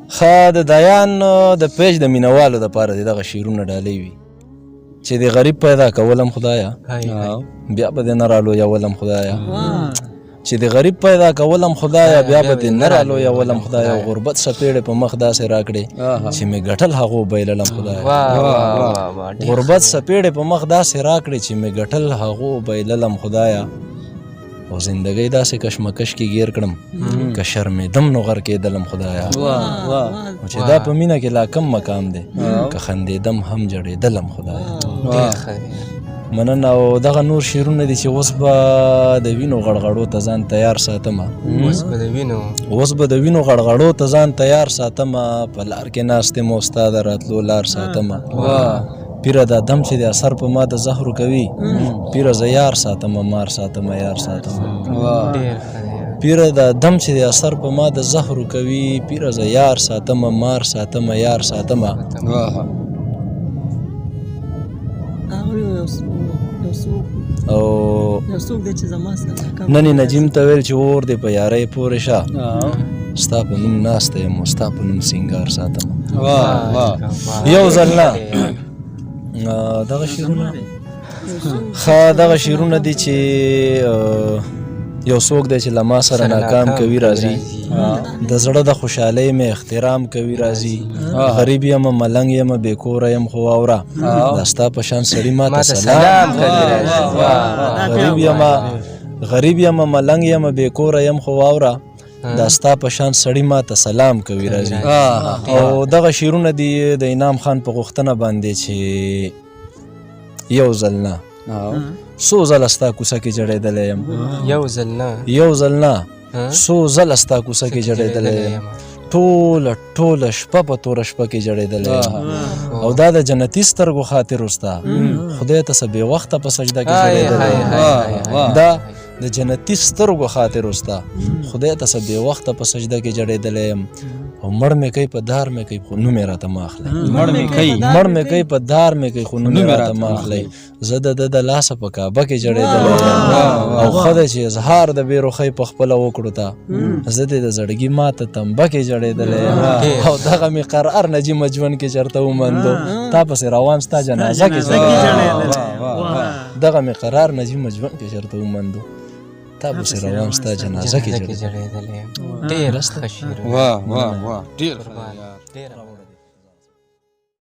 ښه د دایان د پیج د مینوالو دپاره دې دغه شعرونه ډالۍ وي چې د غریب پیدا کولم خدایا بیا به دې نه رالویولم خدایا چې د غریب پیدا کولم خدایا بیا به دې نه رالویولم خدایا غربت څپېړې په مخ داسې راکړې چې مې ګټل هغو بایللم خدایا غربت څپېړې په مخ داسې راکړې چې مې ګټل هغو بایللم خدایا او زندګۍ داسې کشمکش کې گیر کړم که شرمېدم نو غر کېدلم خدایا او چې دا په مینه کې لا کم مقام دی که خندېدم هم جړېدلم خدایا مننه او دغه نور شعرونه دي چې اوس به د وینو غړغړو ته ځان تیار ساتمه اوس به د وینو غړغړو ته ځان تیار ساتمه په لار کې ناست یم او ستا د راتلو لار ساتمه پیره دا دم چې د اثر په ما د زهرو کوي پیره زه یار ساتمه مار ساتمه یار ساتمه پیره دا دم چې د اثر په ما د زهرو کوي پیره زه یار ساتمه مار ساتمه یار ساتمه او نن نجیم ته ویل چې اور دې په یارۍ پورې شه ستا په نوم ناسته یم او ستا په نوم سینګار ساتمه یو ځل نه دغه شعرونه دغه شعرونه دي چې یو څوک دی چې له ما سره ناکام کوي راځي د زړه د خوشحالۍ مې احترام کوي راځي غریب یم ملنګ یم بې کوره یم خو واوره دا ستا په شان سړي ما ته سلام کوي غریب یم ملنګ یم بې کوره یم خو واوره دا ستا په شان سړي ما ته سلام کوي راځي او دغه شعرونه دي د انعام خان په غوښتنه باندې چې یو ځل نه څو ځله ستا کوڅه کې جړېدلی یم یو ځل نه څو ځله ستا کوڅه کې جړېدلی یم ټوله شپه په توره شپه کې جړېدلی یم او دا د جنتي سترګو خاطر وستا خدای ته څه بې وخته په سجده کې جړېدلی یم دا د جنتي سترګو خاطر وستا خدای ته څه بې وخته په سجده کې جړېدلی یم او مړ مې کوي په دار مې کوي خو نوم یې راته مه اخلئ مړ مې کوي په دار مې کوي خو نوم یې راته مه اخلئ زه د ده د لاسه په کعبه کې جړېدلی یم او ښه ده چې اظهار د بې رخۍ په خپله وکړو ته زه دې د زړګي ماته تنبه کې جړېدلی یم او دغه مې قرار نجیمه ژوند کې چېرته وموندو تا پسې روان ستا جنازه کې دغه مې قرار نجیمه ژوند کې چېرته وموندو تا پسې روان ستا جنازه کې جړېدلی یم ډېر ښه شعر واه ډېر